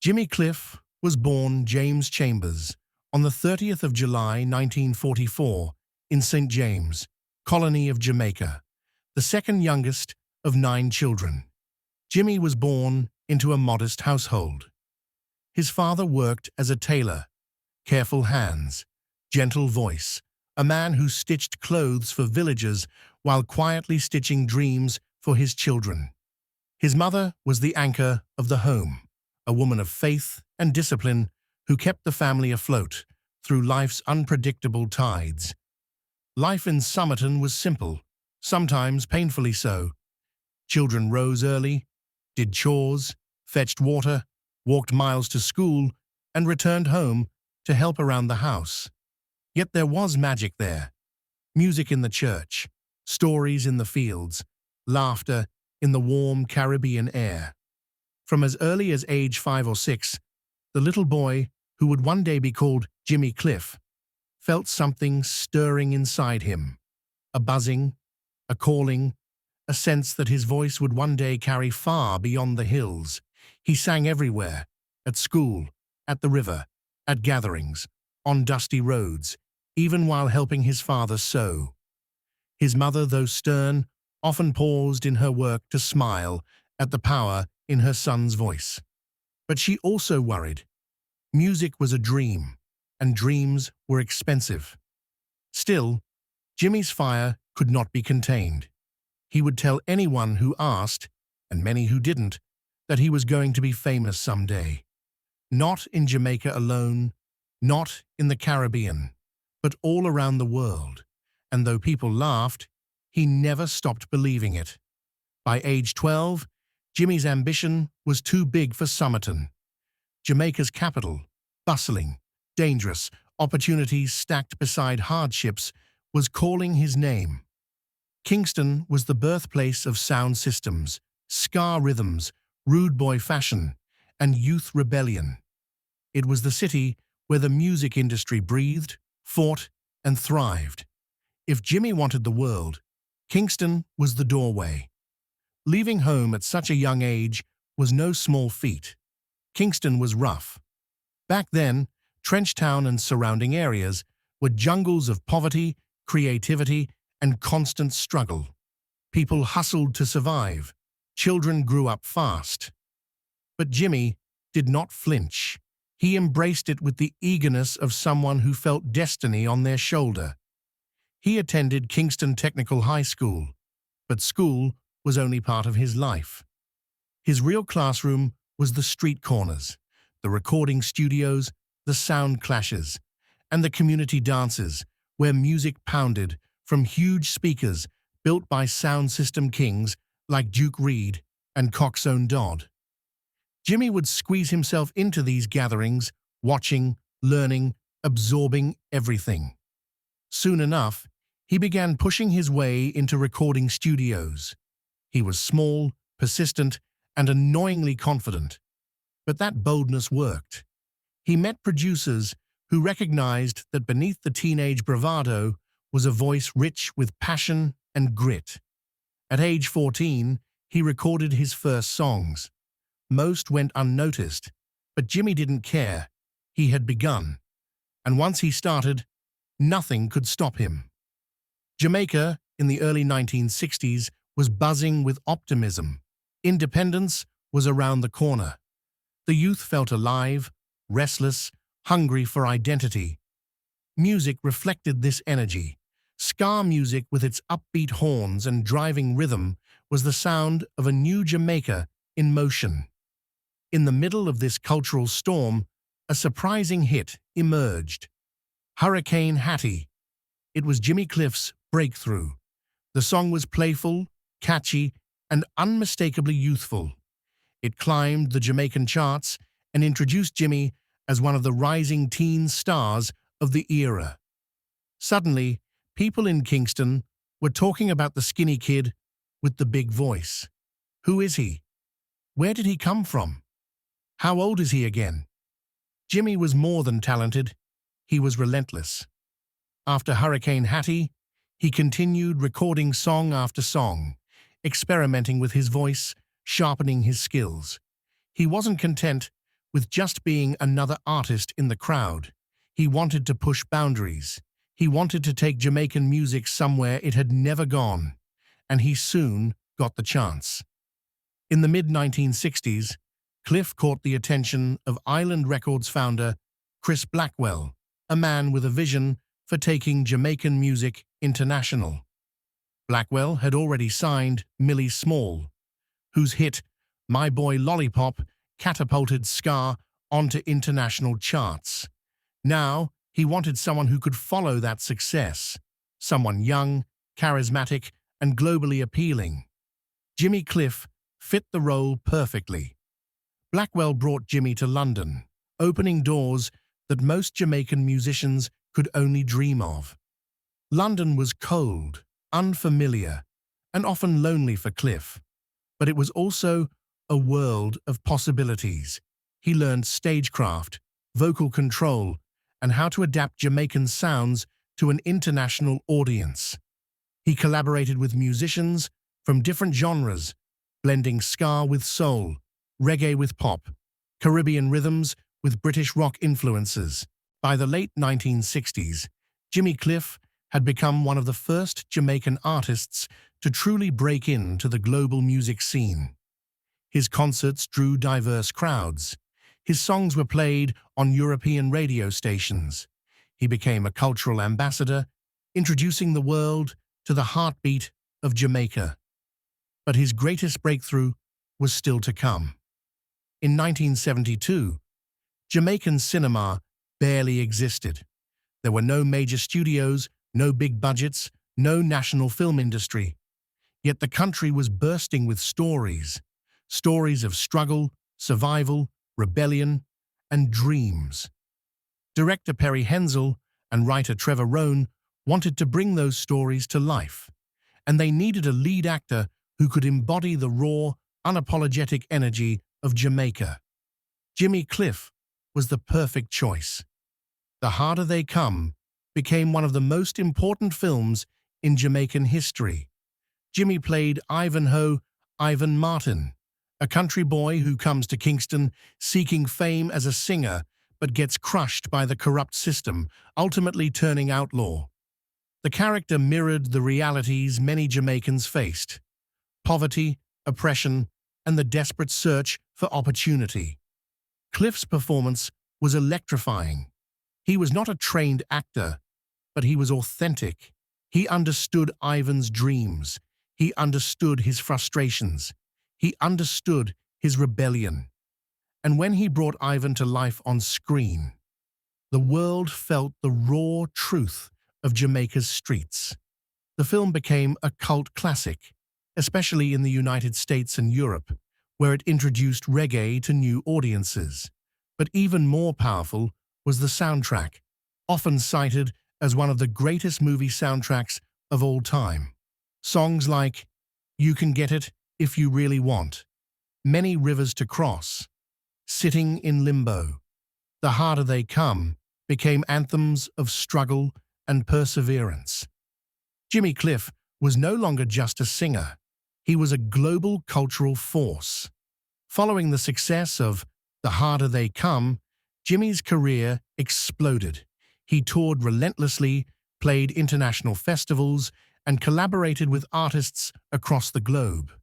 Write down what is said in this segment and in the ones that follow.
Jimmy Cliff was born James Chambers on the 30th of July 1944 in St. James, colony of Jamaica, the second youngest of 9 children. Jimmy was born into a modest household. His father worked as a tailor, careful hands, gentle voice, a man who stitched clothes for villagers while quietly stitching dreams for his children. His mother was the anchor of the home, a woman of faith and discipline who kept the family afloat through life's unpredictable tides. Life in Somerton was simple, sometimes painfully so. Children rose early, did chores, fetched water, walked miles to school, and returned home to help around the house. Yet there was magic there. Music in the church, stories in the fields, laughter in the warm Caribbean air. From as early as age 5 or 6, the little boy, who would one day be called Jimmy Cliff, felt something stirring inside him. A buzzing, a calling, a sense that his voice would one day carry far beyond the hills. He sang everywhere, at school, at the river, at gatherings, on dusty roads, even while helping his father sew. His mother, though stern, often paused in her work to smile at the power in her son's voice. But she also worried. Music was a dream, and dreams were expensive. Still, Jimmy's fire could not be contained. He would tell anyone who asked, and many who didn't, that he was going to be famous someday. Not in Jamaica alone, not in the Caribbean, but all around the world. And though people laughed, he never stopped believing it. By age 12, Jimmy's ambition was too big for Somerton. Jamaica's capital, bustling, dangerous, opportunities stacked beside hardships, was calling his name. Kingston was the birthplace of sound systems, ska rhythms, rude boy fashion, and youth rebellion. It was the city where the music industry breathed, fought, and thrived. If Jimmy wanted the world, Kingston was the doorway. Leaving home at such a young age was no small feat. Kingston was rough. Back then, Trenchtown and surrounding areas were jungles of poverty, creativity, and constant struggle. People hustled to survive. Children grew up fast. But Jimmy did not flinch. He embraced it with the eagerness of someone who felt destiny on their shoulder. He attended Kingston Technical High School, but school was only part of his life. His real classroom was the street corners, the recording studios, the sound clashes, and the community dances where music pounded from huge speakers built by sound system kings like Duke Reed and Coxsone Dodd. Jimmy would squeeze himself into these gatherings, watching, learning, absorbing everything. Soon enough, he began pushing his way into recording studios. He was small, persistent, and annoyingly confident. But that boldness worked. He met producers who recognized that beneath the teenage bravado was a voice rich with passion and grit. At age 14, he recorded his first songs. Most went unnoticed, but Jimmy didn't care. He had begun. And once he started, nothing could stop him. Jamaica, in the early 1960s, was buzzing with optimism. Independence was around the corner. The youth felt alive, restless, hungry for identity. Music reflected this energy. Ska music with its upbeat horns and driving rhythm was the sound of a new Jamaica in motion. In the middle of this cultural storm, a surprising hit emerged. Hurricane Hattie. It was Jimmy Cliff's breakthrough. The song was playful, catchy, and unmistakably youthful. It climbed the Jamaican charts and introduced Jimmy as one of the rising teen stars of the era. Suddenly, people in Kingston were talking about the skinny kid with the big voice. Who is he? Where did he come from? How old is he again? Jimmy was more than talented. He was relentless. After Hurricane Hattie, he continued recording song after song, experimenting with his voice, sharpening his skills. He wasn't content with just being another artist in the crowd. He wanted to push boundaries. He wanted to take Jamaican music somewhere it had never gone, and he soon got the chance. In the mid-1960s, Cliff caught the attention of Island Records founder Chris Blackwell, a man with a vision for taking Jamaican music international. Blackwell had already signed Millie Small, whose hit My Boy Lollipop catapulted ska onto international charts. Now, he wanted someone who could follow that success, someone young, charismatic, and globally appealing. Jimmy Cliff fit the role perfectly. Blackwell brought Jimmy to London, opening doors that most Jamaican musicians could only dream of. London was cold, unfamiliar, and often lonely for Cliff, but it was also a world of possibilities. He learned stagecraft, vocal control, and how to adapt Jamaican sounds to an international audience. He collaborated with musicians from different genres, blending ska with soul, reggae with pop, Caribbean rhythms with British rock influences. By the late 1960s, Jimmy Cliff had become one of the first Jamaican artists to truly break into the global music scene. His concerts drew diverse crowds. His songs were played on European radio stations. He became a cultural ambassador, introducing the world to the heartbeat of Jamaica. But his greatest breakthrough was still to come. In 1972, Jamaican cinema barely existed. There were no major studios, no big budgets, no national film industry. Yet the country was bursting with stories of struggle, survival, rebellion, and dreams. Director Perry Hensel and writer Trevor Rohn wanted to bring those stories to life, and they needed a lead actor who could embody the raw, unapologetic energy of Jamaica. Jimmy Cliff was the perfect choice. The Harder They Come became one of the most important films in Jamaican history. Jimmy played Ivanhoe Ivan Martin, a country boy who comes to Kingston seeking fame as a singer but gets crushed by the corrupt system, ultimately turning outlaw. The character mirrored the realities many Jamaicans faced: poverty, oppression, and the desperate search for opportunity. Cliff's performance was electrifying. He was not a trained actor, but he was authentic. He understood Ivan's dreams. He understood his frustrations. He understood his rebellion. And when he brought Ivan to life on screen, the world felt the raw truth of Jamaica's streets. The film became a cult classic, especially in the United States and Europe, where it introduced reggae to new audiences. But even more powerful was the soundtrack, often cited as one of the greatest movie soundtracks of all time. Songs like You Can Get It If You Really Want, Many Rivers to Cross, Sitting in Limbo, The Harder They Come became anthems of struggle and perseverance. Jimmy Cliff was no longer just a singer. He was a global cultural force. Following the success of The Harder They Come, Jimmy's career exploded. He toured relentlessly, played international festivals, and collaborated with artists across the globe.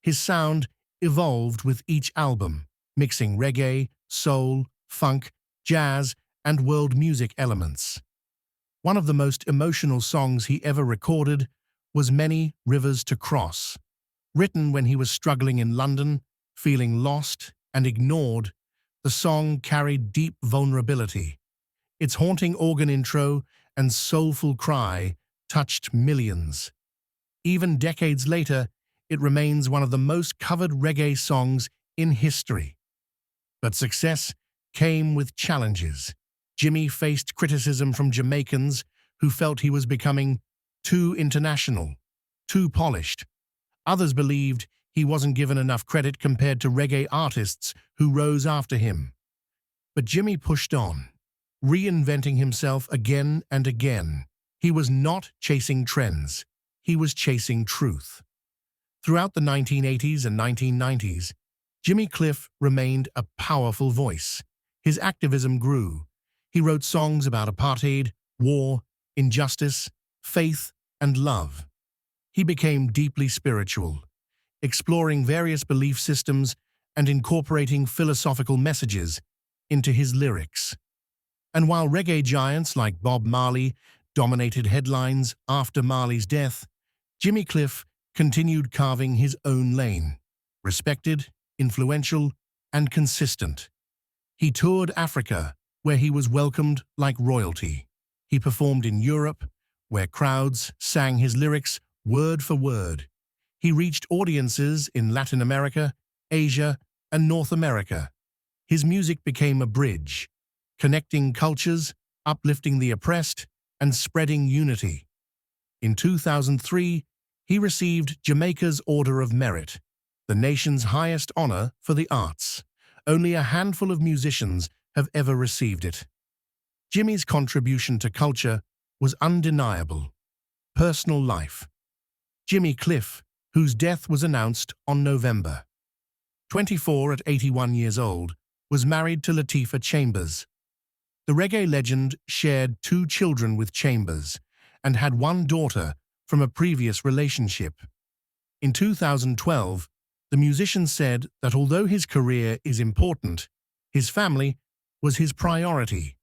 His sound evolved with each album, mixing reggae, soul, funk, jazz, and world music elements. One of the most emotional songs he ever recorded was Many Rivers to Cross. Written when he was struggling in London, feeling lost and ignored, the song carried deep vulnerability. Its haunting organ intro and soulful cry touched millions. Even decades later, it remains one of the most covered reggae songs in history. But success came with challenges. Jimmy faced criticism from Jamaicans who felt he was becoming too international, too polished. Others believed he wasn't given enough credit compared to reggae artists who rose after him. But Jimmy pushed on, reinventing himself again and again. He was not chasing trends. He was chasing truth. Throughout the 1980s and 1990s, Jimmy Cliff remained a powerful voice. His activism grew. He wrote songs about apartheid, war, injustice, faith, and love. He became deeply spiritual, exploring various belief systems and incorporating philosophical messages into his lyrics. And while reggae giants like Bob Marley dominated headlines after Marley's death, Jimmy Cliff continued carving his own lane, respected, influential, and consistent. He toured Africa, where he was welcomed like royalty. He performed in Europe, where crowds sang his lyrics word for word. He reached audiences in Latin America, Asia, and North America. His music became a bridge, connecting cultures, uplifting the oppressed, and spreading unity. In 2003, he received Jamaica's Order of Merit, the nation's highest honor for the arts. Only a handful of musicians have ever received it. Jimmy's contribution to culture was undeniable. Personal life. Jimmy Cliff, whose death was announced on November 24 at 81 years old, was married to Latifah Chambers. The reggae legend shared 2 children with Chambers and had 1 daughter from a previous relationship. In 2012, the musician said that although his career is important, his family was his priority.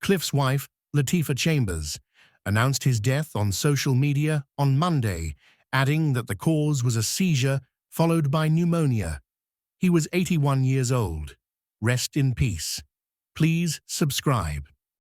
Cliff's wife, Latifah Chambers, announced his death on social media on Monday, adding that the cause was a seizure followed by pneumonia. He was 81 years old. Rest in peace. Please subscribe.